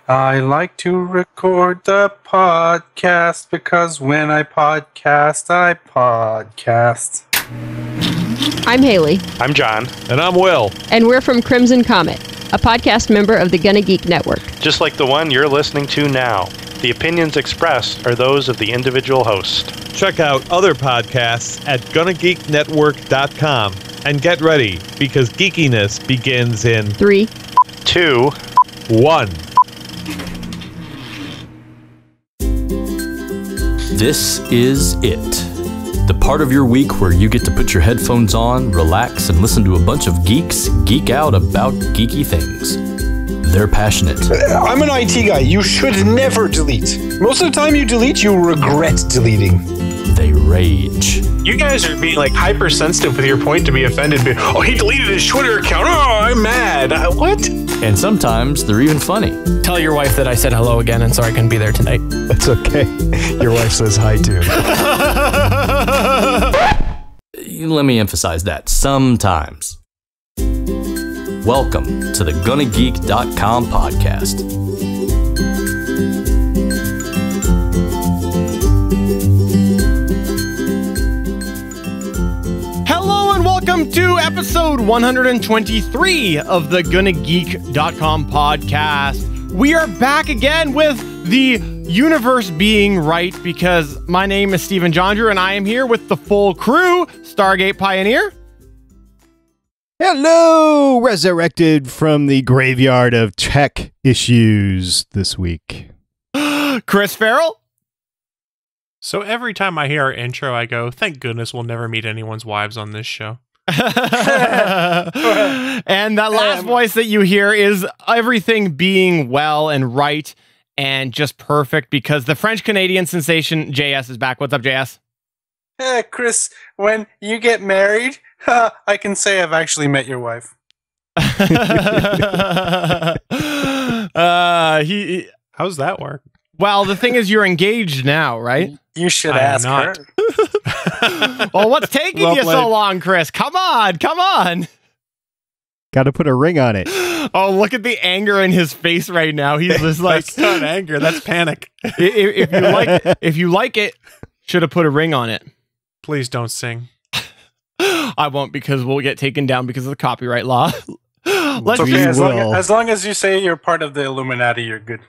I like to record the podcast because when I podcast, I podcast. I'm Haley. I'm John. And I'm Will. And we're from Crimson Comet, a podcast member of the GonnaGeek network. Just like the one you're listening to now. The opinions expressed are those of the individual host. Check out other podcasts at GonnaGeekNetwork.com. And get ready, because geekiness begins in 3, 2, 1. This is it. The part of your week where you get to put your headphones on, relax, and listen to a bunch of geeks geek out about geeky things. They're passionate. I'm an IT guy. You should never delete. Most of the time you delete, you regret deleting. They rage. You guys are being like hypersensitive with your point to be offended. Oh, he deleted his Twitter account. Oh, I'm mad. What? And sometimes they're even funny. Tell your wife that I said hello again and sorry I couldn't be there tonight. That's okay. Your wife says hi too. Let me emphasize that. Sometimes. Welcome to the GonnaGeek.com podcast. Hello and welcome to episode 123 of the GonnaGeek.com podcast. We are back again with the universe being right because my name is Stephen Jondrew and I am here with the full crew, Stargate Pioneer. Hello, resurrected from the graveyard of tech issues this week. Chris Farrell. So every time I hear our intro, I go, thank goodness we'll never meet anyone's wives on this show. And that last voice that you hear is everything being well and right and just perfect because the French-Canadian sensation JS is back. What's up, JS? Hey, Chris, when you get married, I can say I've actually met your wife. How's that work? Well, the thing is, you're engaged now, right? You should ask her. Well, what's taking you so long, Chris? Come on. Got to put a ring on it. Oh, look at the anger in his face right now. He's just like, that's not anger, that's panic. If you like it, should have put a ring on it. Please don't sing. I won't because we'll get taken down because of the copyright law. It's okay, as long as you say you're part of the Illuminati, you're good.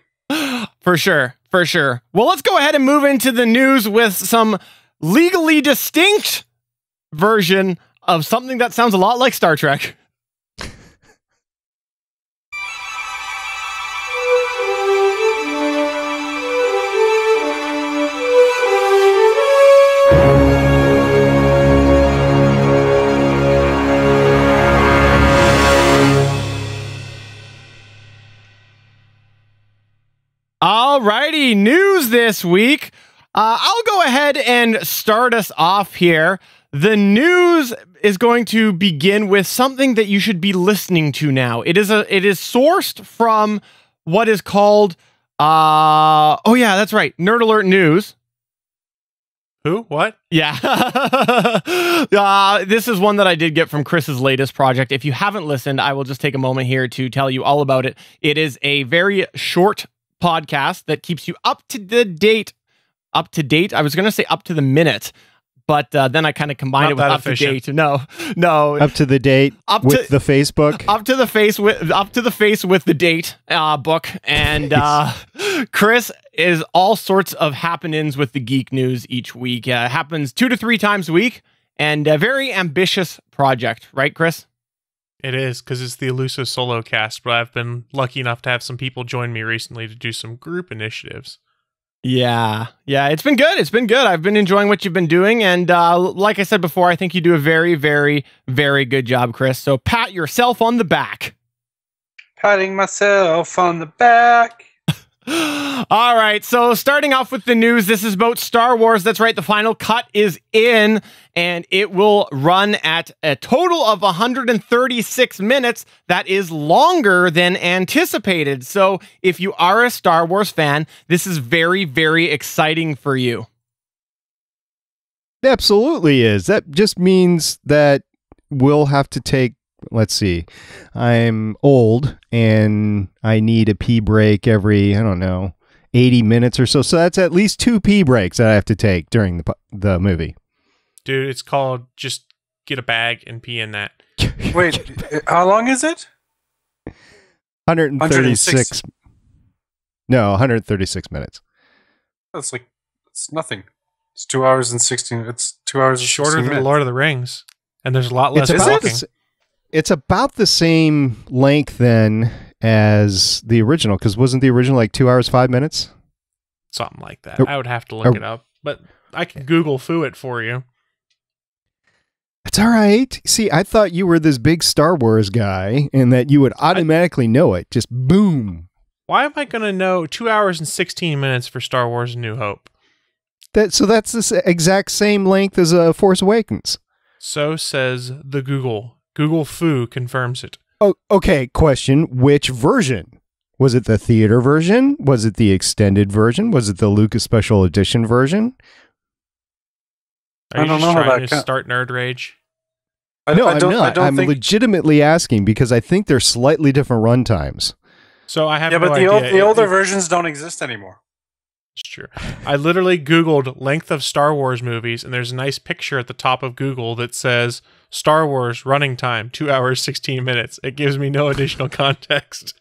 For sure. Well, let's go ahead and move into the news with some legally distinct version of something that sounds a lot like Star Trek. Alrighty, news this week. I'll go ahead and start us off here. The news is going to begin with something that you should be listening to now. It is sourced from what is called that's right, Nerd Alert News. Who? What? Yeah. This is one that I did get from Chris's latest project. If you haven't listened, I will just take a moment here to tell you all about it. It is a very short podcast that keeps you up to date. I was going to say up to the minute, but then I kind of combined it with up to date. No, up to the date with the Facebook. Up to the face with the date book, and Chris is all sorts of happenings with the geek news each week. Happens 2 to 3 times a week, and a very ambitious project, right, Chris? It is, because it's the elusive solo cast, but I've been lucky enough to have some people join me recently to do some group initiatives. Yeah, it's been good. I've been enjoying what you've been doing, and like I said before, I think you do a very, very, very good job, Chris. So pat yourself on the back. Patting myself on the back. All right, so starting off with the news, this is about Star Wars. That's right, the final cut is in, and it will run at a total of 136 minutes. That is longer than anticipated. So if you are a Star Wars fan, this is very, very exciting for you. It absolutely is. That just means that we'll have to take let's see. I'm old and I need a pee break every, I don't know, 80 minutes or so. So that's at least 2 pee breaks that I have to take during the movie. Dude, it's called just get a bag and pee in that. Wait, how long is it? 136. No, 136 minutes. That's like, it's nothing. It's 2 hours and 16. It's 2 hours It's and shorter 16 than minutes. Lord of the Rings. And there's a lot less walking. It's about the same length then as the original, because wasn't the original like 2 hours, 5 minutes? Something like that. I would have to look it up. But I can Google foo it for you. It's all right. See, I thought you were this big Star Wars guy and that you would automatically know it. Just boom. Why am I going to know 2 hours and 16 minutes for Star Wars New Hope? So that's the exact same length as Force Awakens. So says the Google. Google foo confirms it. Oh, okay. Question. Which version? Was it the theater version? Was it the extended version? Was it the Lucas Special Edition version? Are you just trying to start nerd rage? No, I'm not. I'm legitimately asking because I think they're slightly different run times. So I have but no idea. the older versions don't exist anymore. It's true. I literally Googled length of Star Wars movies, and there's a nice picture at the top of Google that says Star Wars running time 2 hours 16 minutes. It gives me no additional context.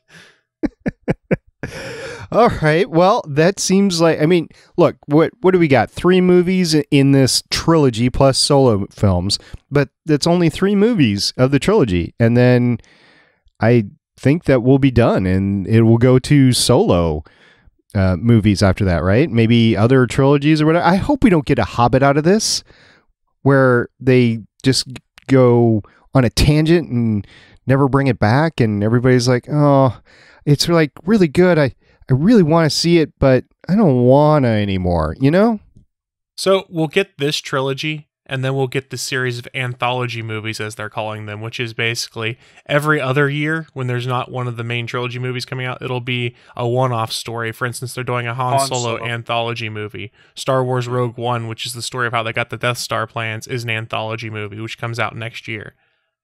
All right. Well, that seems like, I mean, look, what do we got? 3 movies in this trilogy plus solo films, but that's only 3 movies of the trilogy. And then I think that we'll be done and it will go to solo movies after that, right? Maybe other trilogies or whatever. I hope we don't get a Hobbit out of this where they just go on a tangent and never bring it back. And everybody's like, oh, it's like really good. I really want to see it, but I don't want to anymore, you know? So we'll get this trilogy, and then we'll get the series of anthology movies, as they're calling them, which is basically every other year when there's not one of the main trilogy movies coming out, it'll be a one-off story. For instance, they're doing a Han Solo anthology movie. Star Wars Rogue One, which is the story of how they got the Death Star plans, is an anthology movie, which comes out next year.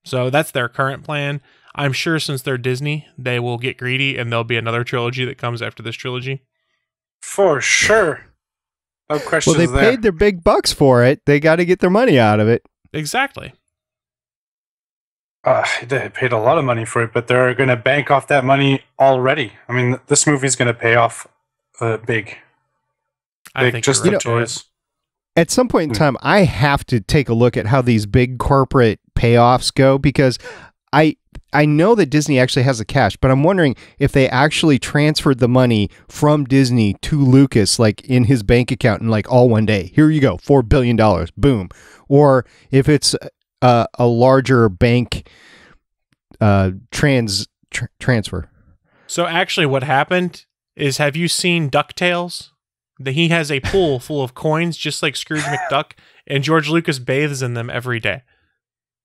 So that's their current plan. I'm sure since they're Disney, they will get greedy and there'll be another trilogy that comes after this trilogy. For sure. No questions there. Well, they paid their big bucks for it. They got to get their money out of it. Exactly. They paid a lot of money for it, but they're going to bank off that money already. I mean, this movie's going to pay off big. I think just the toys. At some point in time, I have to take a look at how these big corporate payoffs go because I know that Disney actually has the cash, but I'm wondering if they actually transferred the money from Disney to Lucas, like in his bank account in like all one day. Here you go, $4 billion, boom. Or if it's a larger bank transfer. So actually what happened is, have you seen DuckTales? He has a pool full of coins, just like Scrooge McDuck, and George Lucas bathes in them every day.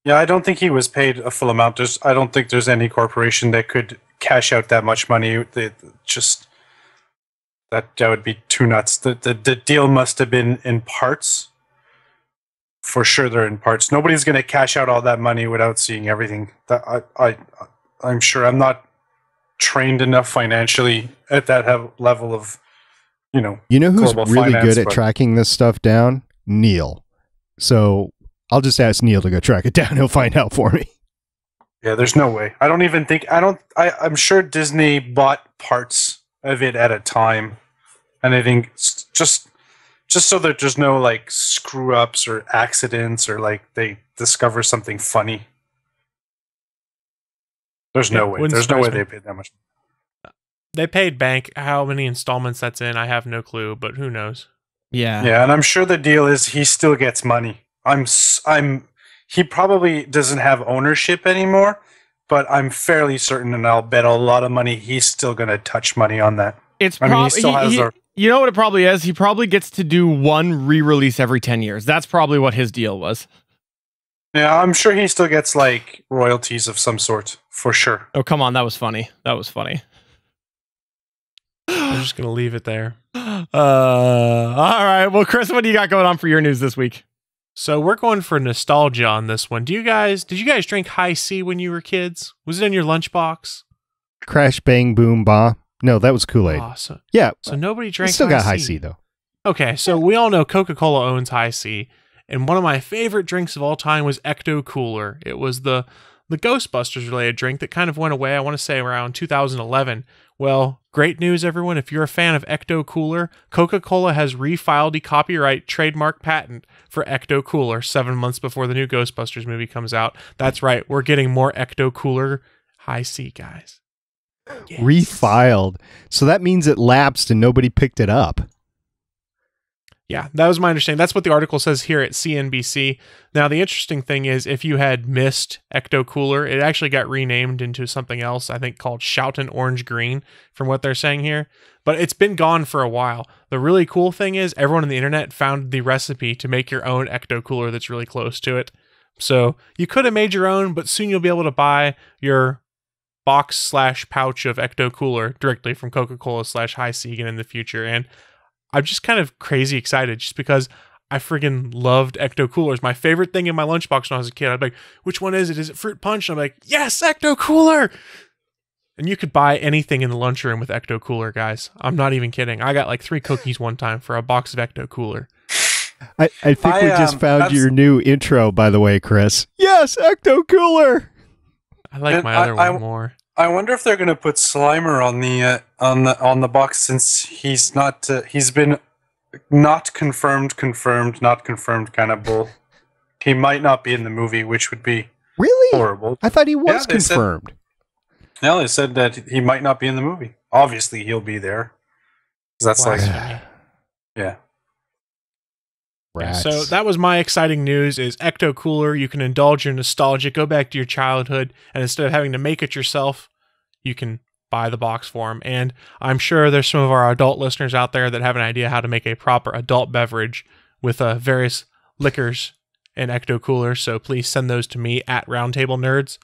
Yeah, I don't think he was paid a full amount. I don't think there's any corporation that could cash out that much money. That would be too nuts. The deal must have been in parts. For sure, they're in parts. Nobody's going to cash out all that money without seeing everything. I'm sure. I'm not trained enough financially at that level of, you know who's really finance, good at tracking this stuff down? Neil. So I'll just ask Neil to go track it down. He'll find out for me. Yeah, there's no way. I'm sure Disney bought parts of it at a time. And I think just so that there's no like screw ups or accidents or like they discover something funny. There's no way. There's no way they paid that much. They paid bank. How many installments that's in, I have no clue, but who knows? Yeah. Yeah, and I'm sure the deal is he still gets money. He probably doesn't have ownership anymore, but I'm fairly certain, and I'll bet a lot of money he's still going to touch money on that. It's probably you know what it probably is. He probably gets to do one re-release every 10 years. That's probably what his deal was. Yeah, I'm sure he still gets like royalties of some sort for sure. Oh, come on, that was funny. That was funny. I'm just going to leave it there. All right. Well, Chris, what do you got going on for your news this week? So we're going for nostalgia on this one. Did you guys drink High C when you were kids? Was it in your lunchbox? Crash Bang Boom Ba. No, that was Kool-Aid. Oh, so nobody drank. Still got High C though. Okay, so we all know Coca-Cola owns High C, and one of my favorite drinks of all time was Ecto Cooler. It was the Ghostbusters related drink that kind of went away, I want to say around 2011. Well, great news, everyone. If you're a fan of Ecto Cooler, Coca-Cola has refiled the copyright trademark patent for Ecto Cooler 7 months before the new Ghostbusters movie comes out. That's right. We're getting more Ecto Cooler High C, guys. Yes. Refiled. So that means it lapsed and nobody picked it up. Yeah, that was my understanding. That's what the article says here at CNBC. Now, the interesting thing is if you had missed Ecto Cooler, it actually got renamed into something else, I think called Shoutin' Orange Green, from what they're saying here. But it's been gone for a while. The really cool thing is everyone on the internet found the recipe to make your own Ecto Cooler that's really close to it. So you could have made your own, but soon you'll be able to buy your box/pouch of Ecto Cooler directly from Coca-Cola/High C again in the future. And I'm just kind of crazy excited just because I friggin' loved Ecto Coolers. My favorite thing in my lunchbox when I was a kid, I'd be like, which one is it? Is it Fruit Punch? And I'm like, yes, Ecto Cooler! And you could buy anything in the lunchroom with Ecto Cooler, guys. I'm not even kidding. I got like 3 cookies one time for a box of Ecto Cooler. I think we just found your new intro, by the way, Chris. Yes, Ecto Cooler! I like my other one more. I wonder if they're going to put Slimer on the box since he's not he's been not confirmed kind of bull. He might not be in the movie, which would be really horrible. I thought he was confirmed. They said that he might not be in the movie. Obviously, he'll be there. That's yeah. Rats. So that was my exciting news is Ecto Cooler. You can indulge your nostalgia, go back to your childhood, and instead of having to make it yourself, you can buy the box for them. And I'm sure there's some of our adult listeners out there that have an idea how to make a proper adult beverage with various liquors and Ecto Cooler. So please send those to me at Roundtable Nerds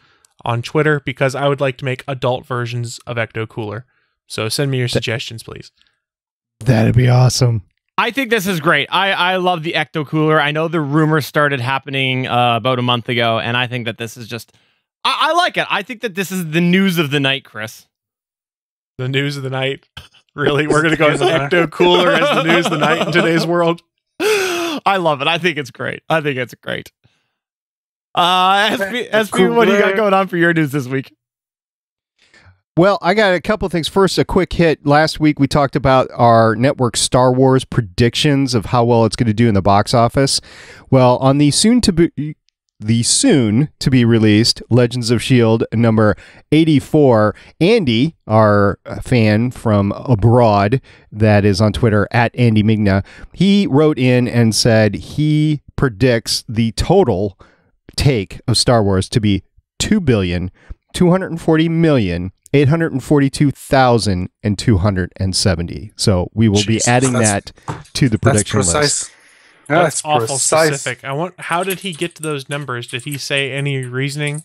on Twitter because I would like to make adult versions of Ecto Cooler. So send me your suggestions, please. That'd be awesome. I think this is great. I love the Ecto Cooler. I know the rumors started happening about a month ago, and I think that this is just... I like it. I think that this is the news of the night, Chris. The news of the night? Really? We're going to go with Ecto Cooler as the news of the night in today's world? I love it. I think it's great. SP, what do you got going on for your news this week? Well, I got a couple things. First, a quick hit. Last week, we talked about our network Star Wars predictions of how well it's going to do in the box office. Well, on the soon to be released Legends of S.H.I.E.L.D. number 84, Andy, our fan from abroad that is on Twitter at Andy Migna, he wrote in and said he predicts the total take of Star Wars to be 2,240,842,270. So we will be adding that to the prediction list. That's awful specific. How did he get to those numbers? Did he say any reasoning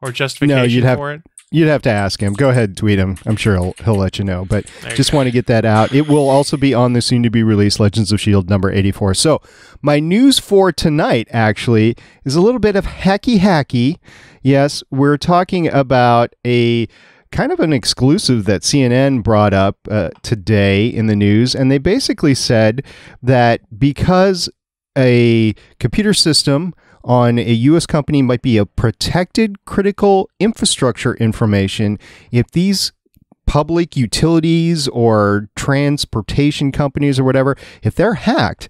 or justification for it? You'd have to ask him. Go ahead, tweet him. I'm sure he'll let you know. But just want to get that out. It will also be on the soon-to-be-released Legends of S.H.I.E.L.D. number 84. So my news for tonight, actually, is a little bit of hacky. Yes, we're talking about a kind of an exclusive that CNN brought up today in the news. And they basically said that because a computer system on a U.S. company might be a protected critical infrastructure information, if these public utilities or transportation companies or whatever, if they're hacked,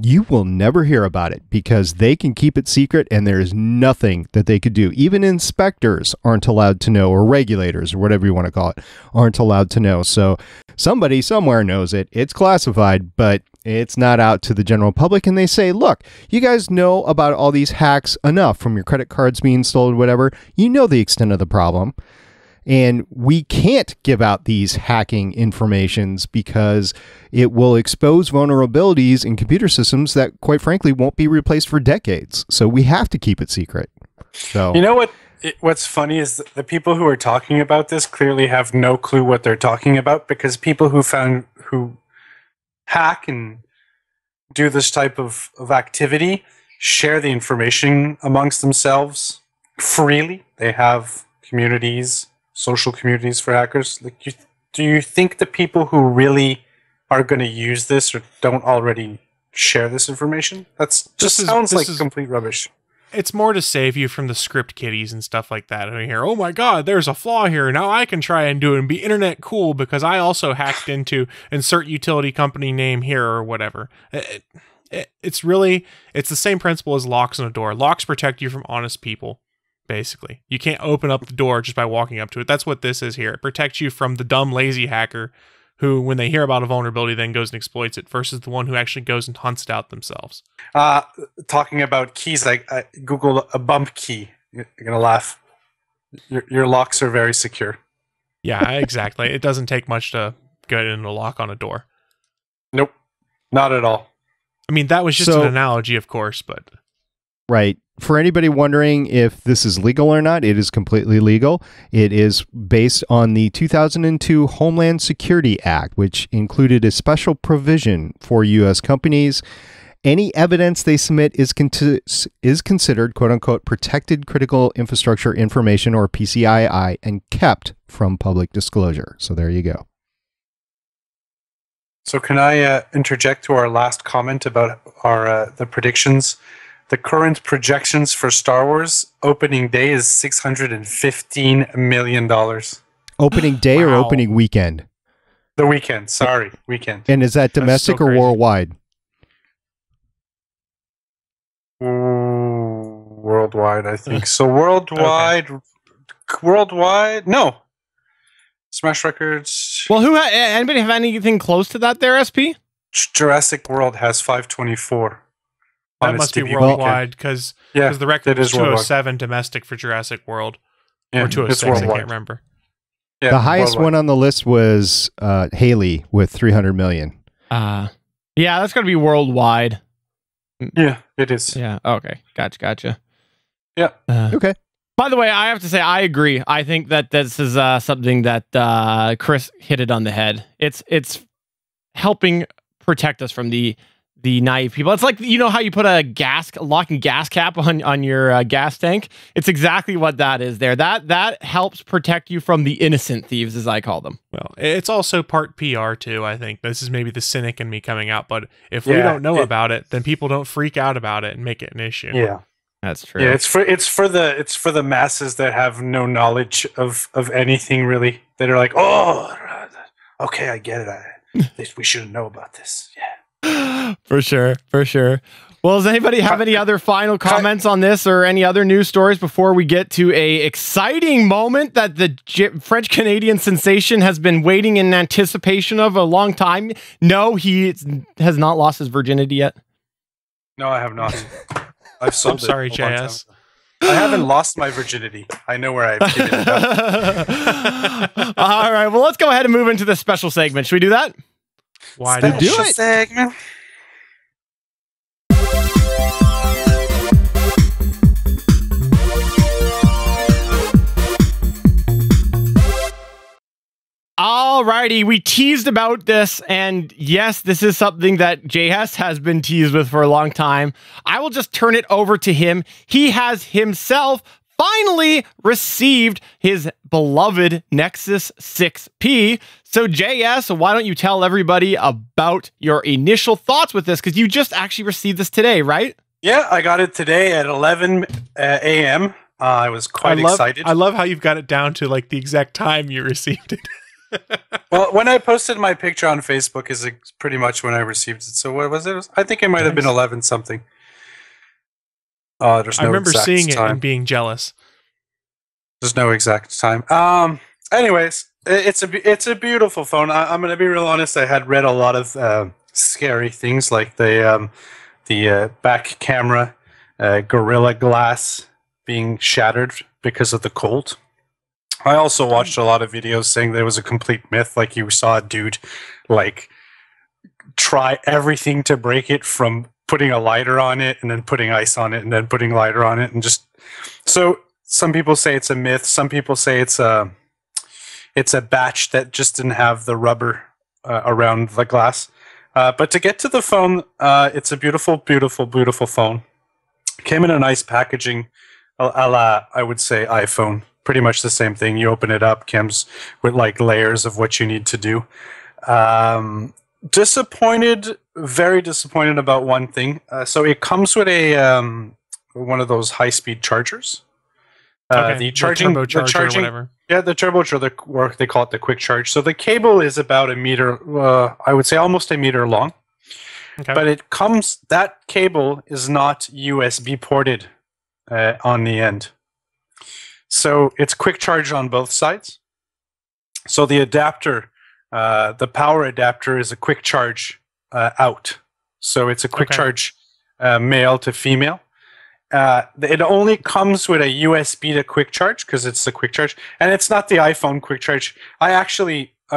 you will never hear about it because they can keep it secret and there is nothing that they could do. Even inspectors aren't allowed to know, or regulators, or whatever you want to call it, aren't allowed to know. So somebody somewhere knows it. It's classified, but it's not out to the general public. And they say, look, you guys know about all these hacks enough from your credit cards being stolen, whatever. You know the extent of the problem. And we can't give out these hacking informations because it will expose vulnerabilities in computer systems that, quite frankly, won't be replaced for decades. So we have to keep it secret. So you know what's funny is the people who are talking about this clearly have no clue what they're talking about, because people who hack and do this type of activity share the information amongst themselves freely. They have communities, social communities for hackers. Like, do you think the people who really are going to use this or don't already share this information? Sounds like complete rubbish. It's more to save you from the script kiddies and stuff like that. And you hear, oh my God, there's a flaw here. Now I can try and do it and be internet cool because I also hacked into insert utility company name here or whatever. It's the same principle as locks on a door. Locks protect you from honest people, basically. You can't open up the door just by walking up to it. That's what this is here. It protects you from the dumb, lazy hacker who, when they hear about a vulnerability, then goes and exploits it, versus the one who actually goes and hunts it out themselves. Talking about keys, I Googled a bump key. You're going to laugh. Your locks are very secure. Yeah, exactly. It doesn't take much to get in a lock on a door. Nope, not at all. I mean, that was just an analogy, of course, but... Right. For anybody wondering if this is legal or not, it is completely legal. It is based on the 2002 Homeland Security Act, which included a special provision for U.S. companies. Any evidence they submit is considered, quote-unquote, protected critical infrastructure information, or PCII, and kept from public disclosure. So there you go. So can I interject to our last comment about our the predictions? The current projections for Star Wars opening day is $615 million. Opening day or opening weekend? The weekend, sorry, weekend. And is that domestic or worldwide? Worldwide, I think. So worldwide, no. Smash Records. Well, anybody have anything close to that there, SP? Jurassic World has 524. That must be worldwide, because the record is 207 domestic for Jurassic World. Or 206, I can't remember. Yeah, the highest one on the list was Haley with 300 million. Yeah, that's got to be worldwide. Yeah, it is. Yeah, okay. Gotcha. Yeah. Okay. By the way, I have to say, I agree. I think that this is something that Chris hit it on the head. It's helping protect us from the naive people. It's like, you know how you put a locking gas cap on your gas tank? It's exactly what that is there. That helps protect you from the innocent thieves, as I call them. Well, it's also part PR too, I think. This is maybe the cynic in me coming out, but if we don't know about it, then people don't freak out about it and make it an issue. Yeah. That's true. Yeah, it's for the masses that have no knowledge of anything really. That are like, oh, okay, I get it. We shouldn't know about this. Yeah. For sure. Well, does anybody have any other final comments on this or any other news stories before we get to a exciting moment that the French-Canadian sensation has been waiting in anticipation of a long time? No, he has not lost his virginity yet. No, I have not. I've sold I'm sorry, JS. I haven't lost my virginity. I know where I've given it up. All right, well, let's go ahead and move into this special segment. Should we do that? Why not? Do it. Segment. Alrighty, we teased about this, and yes, this is something that JS has been teased with for a long time. I will just turn it over to him. He has himself finally received his beloved Nexus 6P. So JS, why don't you tell everybody about your initial thoughts with this? Because you just actually received this today, right? Yeah, I got it today at 11 a.m. I was quite excited. I love how you've got it down to like the exact time you received it. Well, when I posted my picture on Facebook is pretty much when I received it. So what was it? I think it might have been 11 something. There's no I remember seeing time. It and being jealous. There's no exact time. Anyways, it's a beautiful phone. I'm going to be real honest. I had read a lot of scary things like the back camera, Gorilla Glass being shattered because of the cold. I also watched a lot of videos saying there was a complete myth. Like you saw a dude like try everything to break it, from putting a lighter on it and then putting ice on it and then putting lighter on it, and just so some people say it's a myth. Some people say it's a batch that just didn't have the rubber around the glass. But to get to the phone, it's a beautiful, beautiful, beautiful phone. Came in a nice packaging, a la, I would say, iPhone. Pretty much the same thing. You open it up, comes with like layers of what you need to do. Disappointed, very disappointed about one thing. So it comes with a one of those high-speed chargers. The charging, or whatever. Yeah, the turbocharger, or they call it the quick charge. So the cable is about a meter, I would say almost a meter long. Okay. But that cable is not USB ported on the end. So it's quick charge on both sides. So the adapter, the power adapter is a quick charge out. So it's a quick charge male to female. It only comes with a USB to quick charge because it's the quick charge, and it's not the iPhone quick charge. I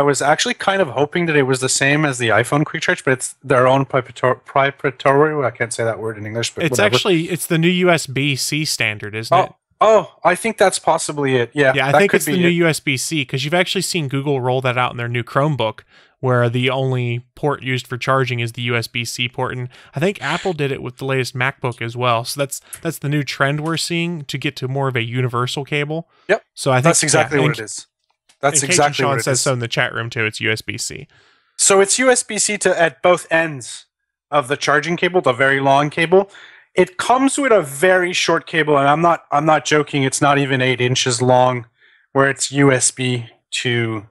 was actually kind of hoping that it was the same as the iPhone quick charge, but it's their own proprietary. I can't say that word in English, but it's whatever. it's the new USB-C standard, isn't it? Oh, I think that's possibly it. Yeah, I think it's the new USB-C, because you've actually seen Google roll that out in their new Chromebook, where the only port used for charging is the USB-C port, and I think Apple did it with the latest MacBook as well. So that's the new trend we're seeing, to get to more of a universal cable. Yep. So I think that's exactly what it is. That's exactly what it is. Sean says so in the chat room too. It's USB-C. So it's USB-C at both ends of the charging cable, the very long cable. It comes with a very short cable, and I'm not joking. It's not even 8 inches long, where it's USB to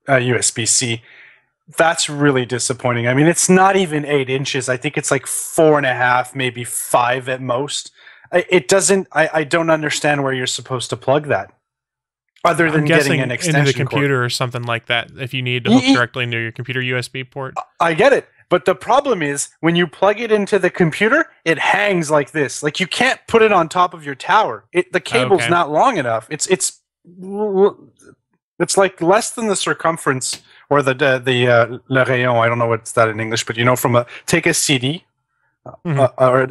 USB-C. That's really disappointing. I mean, it's not even 8 inches. I think it's like 4.5, maybe 5 at most. It doesn't. I don't understand where you're supposed to plug that, other than getting an extension into the computer cord or something like that. If you need to hook directly into your computer USB port, I get it. But the problem is, when you plug it into the computer, it hangs like this. Like, you can't put it on top of your tower. The cable's not long enough. It's like less than the circumference, or the le rayon. I don't know what's that in English, but take a CD or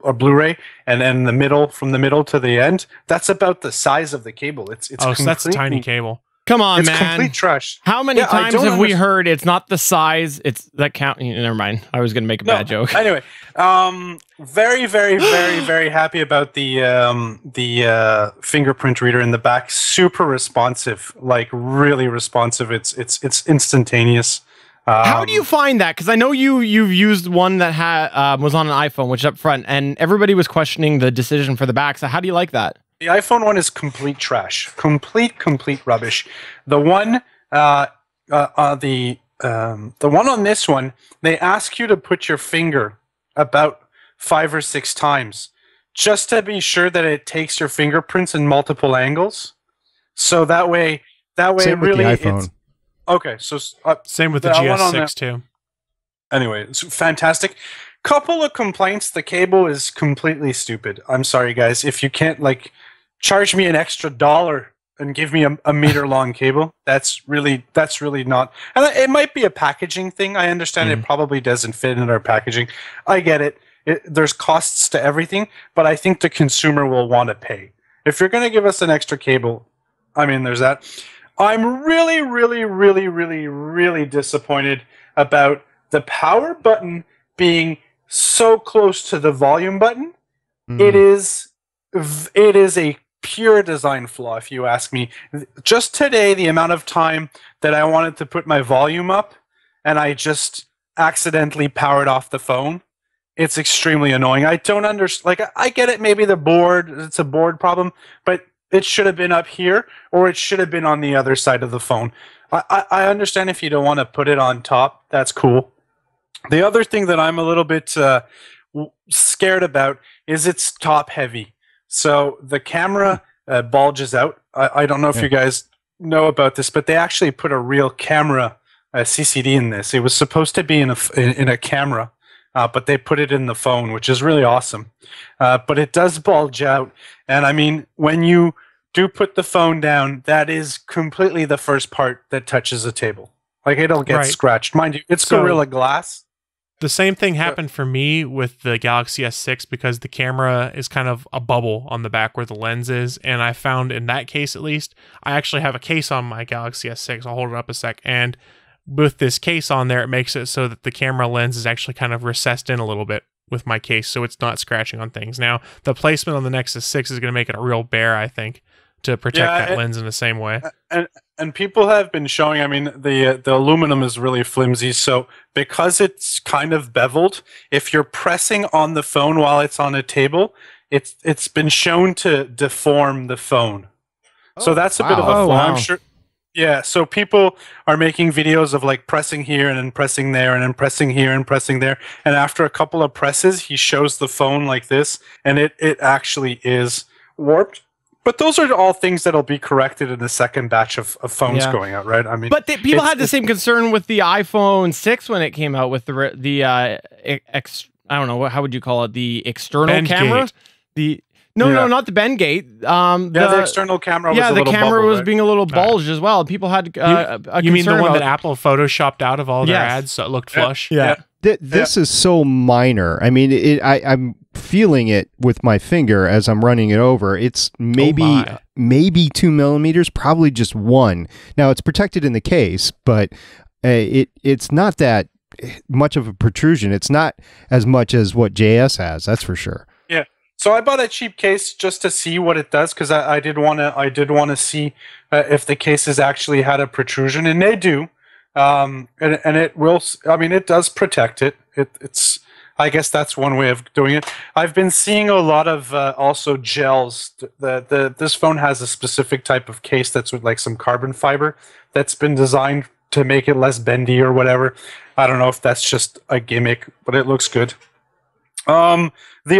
a Blu-ray, and then from the middle to the end, that's about the size of the cable. so that's a tiny cable. Come on, it's man. It's complete trash. How many times have we heard it's not the size, it's that count? Never mind. I was going to make a bad joke. Anyway, very, very, very, very happy about the fingerprint reader in the back. Super responsive, like really responsive. It's instantaneous. How do you find that? Because I know you've used one that was on an iPhone, which is up front, and everybody was questioning the decision for the back. So how do you like that? The iPhone one is complete trash, complete rubbish. The one, the one on this one, they ask you to put your finger about 5 or 6 times, just to be sure that it takes your fingerprints in multiple angles. So that way, Same really, with the iPhone. Okay. So same with the GS6 too. Anyway, it's fantastic. Couple of complaints. The cable is completely stupid. I'm sorry, guys. If you can't charge me an extra $1 and give me a meter long cable, that's really not. And it might be a packaging thing. I understand it probably doesn't fit in our packaging. I get it. There's costs to everything, but I think the consumer will want to pay. If you're going to give us an extra cable, I mean, there's that. I'm really, really, really, really, really disappointed about the power button being so close to the volume button. It is a pure design flaw, if you ask me. Just today, the amount of time that I wanted to put my volume up, and I just accidentally powered off the phone. It's extremely annoying. I don't understand. I get it. Maybe it's a board problem, but it should have been up here, or it should have been on the other side of the phone. I understand if you don't want to put it on top. That's cool. The other thing that I'm a little bit scared about is it's top heavy. So the camera bulges out. I don't know if you guys know about this, but they actually put a real camera CCD in this. It was supposed to be in a camera, but they put it in the phone, which is really awesome. But it does bulge out. And I mean, when you do put the phone down, that is completely the first part that touches the table. It'll get scratched. Mind you, it's Gorilla Glass. The same thing happened for me with the Galaxy S6, because the camera is kind of a bubble on the back where the lens is. And I found in that case, at least, I actually have a case on my Galaxy S6. I'll hold it up a sec. And with this case on there, it makes it so that the camera lens is actually kind of recessed in a little bit. with my case, so it's not scratching on things. Now, the placement on the Nexus 6 is going to make it a real bear, I think, to protect that lens in the same way. And people have been showing, I mean, the aluminum is really flimsy, so because it's kind of beveled, if you're pressing on the phone while it's on a table, it's been shown to deform the phone. So that's a bit of a flaw. I'm sure. Yeah, so people are making videos of like pressing here and then pressing there and then pressing here and pressing there. And after a couple of presses, he shows the phone like this, and it actually is warped. But those are all things that'll be corrected in the second batch of phones going out, right? I mean, but people had the same concern with the iPhone 6 when it came out with the I don't know, how would you call it? The external bend camera? gate. No, not the bend gate. The external camera was a little the camera bubble, was right? being a little bulged as well. People had You mean the one about that Apple photoshopped out of all their ads so it looked flush? Yeah. This is so minor. I mean, I'm feeling it with my finger as I'm running it over. It's maybe 2 millimeters, probably just 1. Now it's protected in the case, but it's not that much of a protrusion. It's not as much as what JS has. That's for sure. Yeah. So I bought a cheap case just to see what it does, because I did want to see if the cases actually had a protrusion, and they do. And it will. I mean, it does protect it. It's. I guess that's one way of doing it. I've been seeing a lot of also gels. This phone has a specific type of case that's with like some carbon fiber that's been designed to make it less bendy or whatever. I don't know if that's just a gimmick, but it looks good. The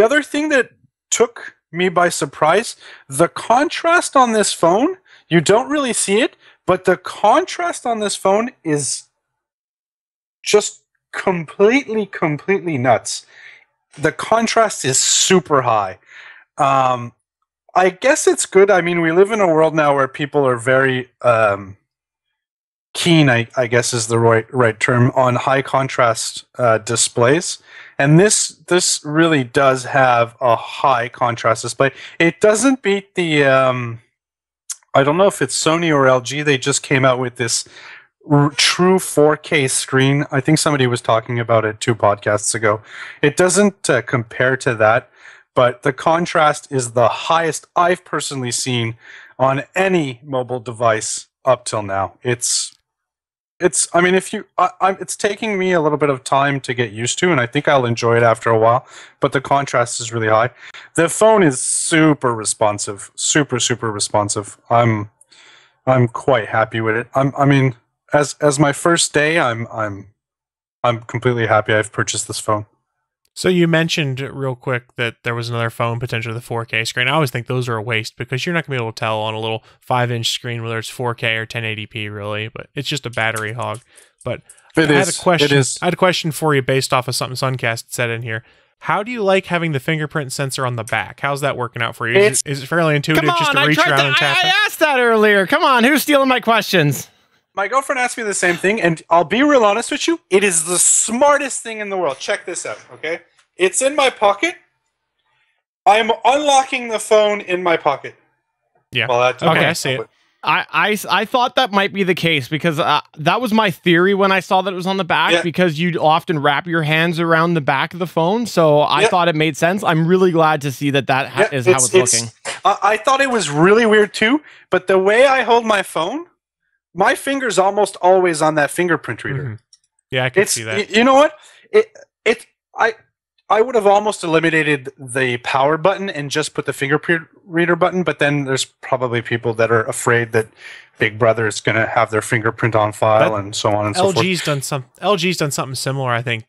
other thing that took me by surprise, the contrast on this phone, you don't really see it, but the contrast on this phone is just completely nuts. The contrast is super high. I guess it's good. I mean, we live in a world now where people are very keen, I guess is the right term, on high contrast displays. And this really does have a high contrast display. It doesn't beat the I don't know if it's Sony or LG. They just came out with this true 4K screen. I think somebody was talking about it 2 podcasts ago. It doesn't compare to that, but the contrast is the highest I've personally seen on any mobile device up till now. It's I mean, if you, it's taking me a little bit of time to get used to, and I think I'll enjoy it after a while, but the contrast is really high. The phone is super responsive, super responsive. I'm quite happy with it. I mean, as my first day, I'm completely happy I've purchased this phone. So you mentioned real quick that there was another phone potentially with a 4K screen. I always think those are a waste because you're not going to be able to tell on a little 5-inch screen whether it's 4K or 1080p really, but it's just a battery hog. But I had a question for you based off of something Suncast said in here. How do you like having the fingerprint sensor on the back? How's that working out for you? Is it fairly intuitive just to reach around and tap it? I asked that earlier. Come on, who's stealing my questions? My girlfriend asked me the same thing, and I'll be real honest with you. It is the smartest thing in the world. Check this out, okay? It's in my pocket. I'm unlocking the phone in my pocket. Yeah. Well, okay, I see it. I thought that might be the case because that was my theory when I saw that it was on the back because you'd often wrap your hands around the back of the phone. So I thought it made sense. I'm really glad to see that is how it's looking. I thought it was really weird too, but the way I hold my phone, my finger's almost always on that fingerprint reader. Mm-hmm. Yeah, I can see that. You know what? I would have almost eliminated the power button and just put the fingerprint reader button, but then there's probably people that are afraid that Big Brother is going to have their fingerprint on file and so on and so forth. LG's done something similar, I think.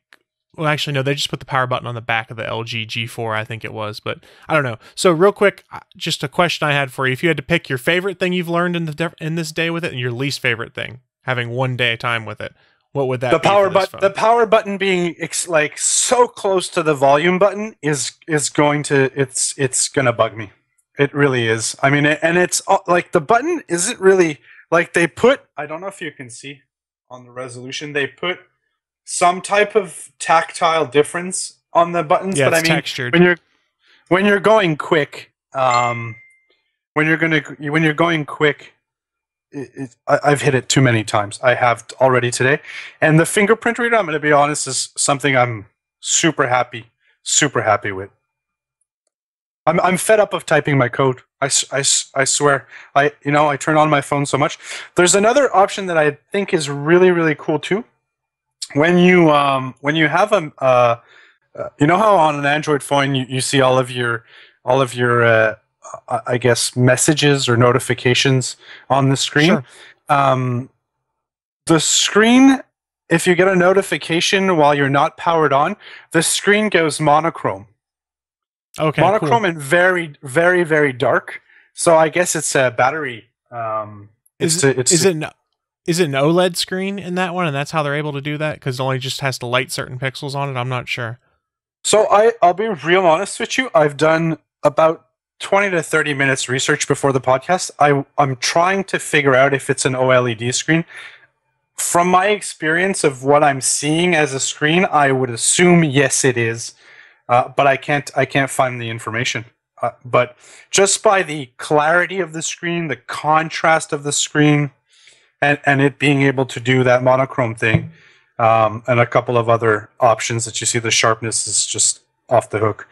Well, actually, no, they just put the power button on the back of the LG G4, I think it was, but I don't know. So real quick, just a question I had for you. If you had to pick your favorite thing you've learned in this day with it and your least favorite thing, having one day time with it, what would that be? The power button being like so close to the volume button is going to it's going to bug me. It really is. I mean, and it's like the button isn't really like they put. I don't know if you can see on the resolution. They put some type of tactile difference on the buttons, but I mean, textured. when you're going quick, when you're going quick. I've hit it too many times. I have already today. And the fingerprint reader, I'm going to be honest, is something I'm super happy super happy with. I'm fed up of typing my code. I swear. I turn on my phone so much. There's another option that I think is really, really cool too. When you have you know how on an Android phone you see all of your I guess messages or notifications on the screen. Sure. The screen, if you get a notification while you're not powered on, the screen goes monochrome. Okay, monochrome and very, very, very dark. So I guess it's a battery. Is it an OLED screen in that one, and that's how they're able to do that? Because it only just has to light certain pixels on it. I'm not sure. So I'll be real honest with you. I've done about 20 to 30 minutes research before the podcast. I'm trying to figure out if it's an OLED screen. From my experience of what I'm seeing as a screen, I would assume yes, it is. But I can't find the information. But just by the clarity of the screen, the contrast of the screen, and it being able to do that monochrome thing, and a couple of other options that you see, the sharpness is just off the hook.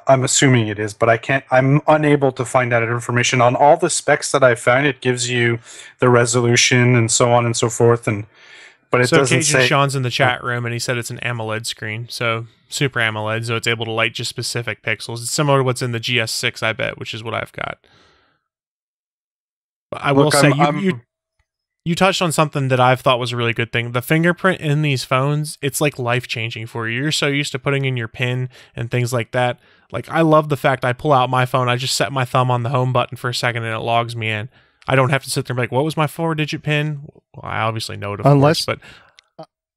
I'm assuming it is, but I'm unable to find that information. On all the specs that I found, it gives you the resolution and so on and so forth, but it doesn't say. Sean's in the chat room, and he said it's an AMOLED screen, so Super AMOLED, so it's able to light just specific pixels. It's similar to what's in the GS6, I bet, which is what I've got. But I will say, you touched on something that I've thought was a really good thing. The fingerprint in these phones, it's like life-changing for you. You're so used to putting in your PIN and things like that. Like, I love the fact I pull out my phone, I just set my thumb on the home button for a second, and it logs me in. I don't have to sit there and be like, what was my 4-digit PIN? Well, I obviously know it, of course, but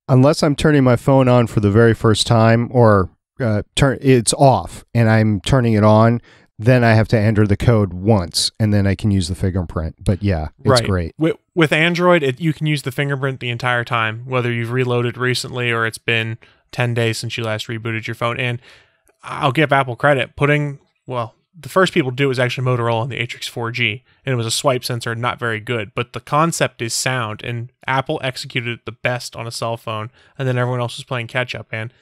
unless I'm turning my phone on for the very first time, or it's off and I'm turning it on, then I have to enter the code once, and then I can use the fingerprint. But yeah, it's great. With Android, you can use the fingerprint the entire time, whether you've reloaded recently or it's been 10 days since you last rebooted your phone. And I'll give Apple credit. The first people to do it was actually Motorola and the Atrix 4G, and it was a swipe sensor, not very good. But the concept is sound, and Apple executed it the best on a cell phone, and then everyone else was playing catch-up. And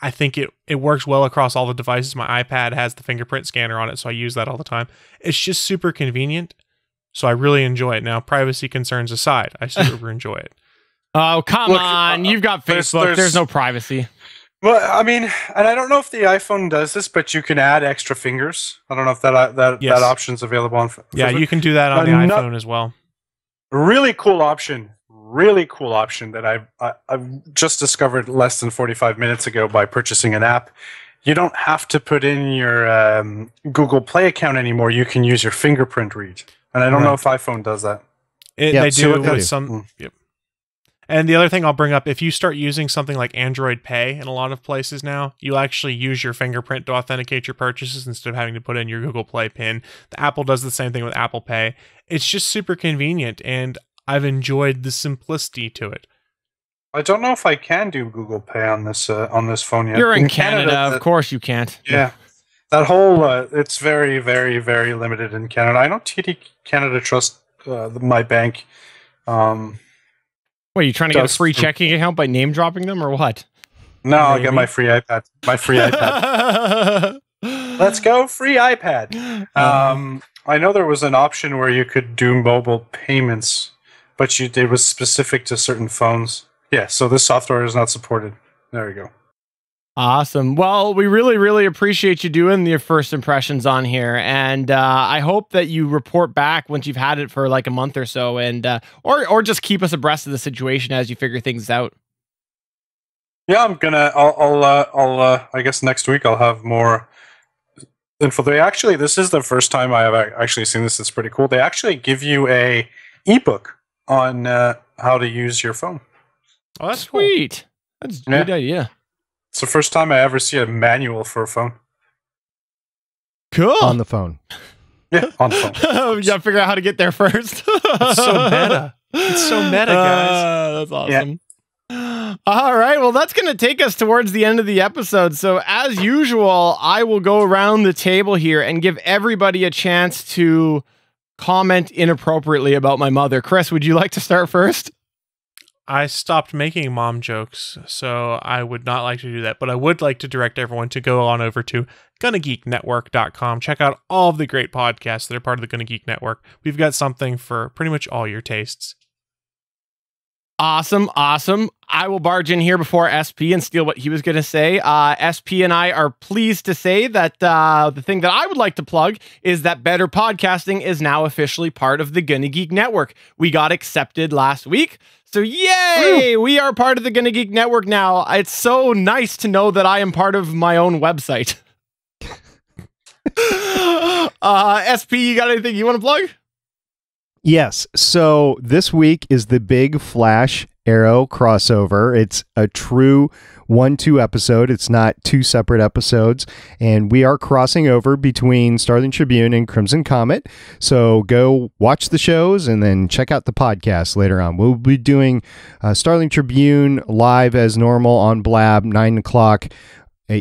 I think it works well across all the devices. My iPad has the fingerprint scanner on it, so I use that all the time. It's just super convenient, so I really enjoy it. Now, privacy concerns aside, I super enjoy it. Oh, come on. You've got Facebook. There's no privacy. Well, I mean, and I don't know if the iPhone does this, but you can add extra fingers. I don't know if that option's available on. Yeah, you can do that on the iPhone as well. Really cool option that I've just discovered less than 45 minutes ago by purchasing an app. You don't have to put in your Google Play account anymore. You can use your fingerprint read, and I don't know if iPhone does that. They do with some. Yep. And the other thing I'll bring up, if you start using something like Android Pay in a lot of places now, you'll actually use your fingerprint to authenticate your purchases instead of having to put in your Google Play PIN. The Apple does the same thing with Apple Pay. It's just super convenient, and I've enjoyed the simplicity to it. I don't know if I can do Google Pay on this phone yet. You're in Canada, of course you can't. Yeah. That whole, it's very, very, very limited in Canada. I know TD Canada Trust, my bank, what, are you trying to get a free checking account by name dropping them, or what? No, I'll get my free iPad. Let's go, free iPad. I know there was an option where you could do mobile payments, but it was specific to certain phones. Yeah, so this software is not supported. There we go. Awesome. Well, we really, really appreciate you doing your first impressions on here, and I hope that you report back once you've had it for like a month or so, and or just keep us abreast of the situation as you figure things out. Yeah, I'll I guess next week I'll have more info. This is the first time I have actually seen this. It's pretty cool. They actually give you a ebook on how to use your phone. Oh, that's sweet. Cool. That's a good idea. It's the first time I ever see a manual for a phone. Cool. On the phone. Yeah, on the phone. You gotta figure out how to get there first. It's so meta. It's so meta, guys. That's awesome. Yeah. All right. Well, that's going to take us towards the end of the episode. So as usual, I will go around the table here and give everybody a chance to comment inappropriately about my mother. Chris, would you like to start first? I stopped making mom jokes, so I would not like to do that. But I would like to direct everyone to go on over to GonnaGeekNetwork.com. Check out all of the great podcasts that are part of the Gonna Geek Network. We've got something for pretty much all your tastes. Awesome. I will barge in here before SP and steal what he was going to say. SP and I are pleased to say that the thing that I would like to plug is that Better Podcasting is now officially part of the Gonna Geek Network. We got accepted last week. So yay! We are part of the Gonna Geek Network now. It's so nice to know that I am part of my own website. SP, you got anything you want to plug? Yes. So this week is the big Flash Arrow crossover. It's a true 1-2 episode. It's not 2 separate episodes. And we are crossing over between Starling Tribune and Crimson Comet. So go watch the shows and then check out the podcast later on. We'll be doing Starling Tribune live as normal on Blab, 9 o'clock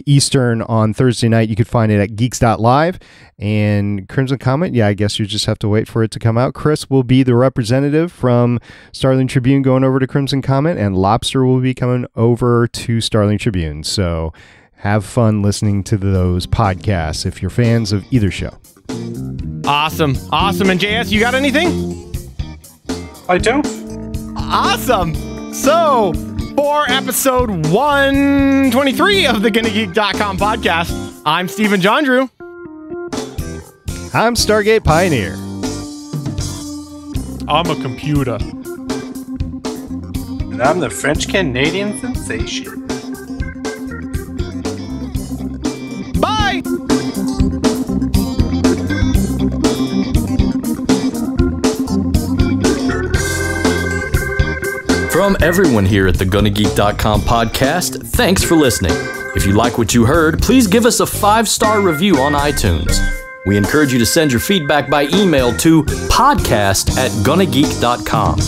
Eastern on Thursday night. You could find it at geeks.live. And Crimson Comet, I guess you just have to wait for it to come out. Chris will be the representative from Starling Tribune going over to Crimson Comet, and Lobster will be coming over to Starling Tribune. So have fun listening to those podcasts if you're fans of either show. Awesome. And JS, you got anything? I don't. Awesome. So, for episode 123 of the GonnaGeek.com podcast, I'm Stephen John Drew. I'm Stargate Pioneer. I'm a computer. And I'm the French-Canadian sensation. Bye! From everyone here at the GonnaGeek.com podcast, thanks for listening. If you like what you heard, please give us a 5-star review on iTunes. We encourage you to send your feedback by email to podcast@GonnaGeek.com.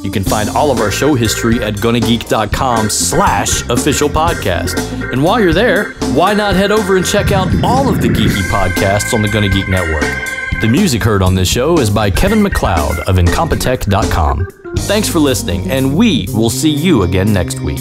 You can find all of our show history at GonnaGeek.com/official podcast. And while you're there, why not head over and check out all of the geeky podcasts on the Gonna Geek Network. The music heard on this show is by Kevin MacLeod of Incompetech.com. Thanks for listening, and we will see you again next week.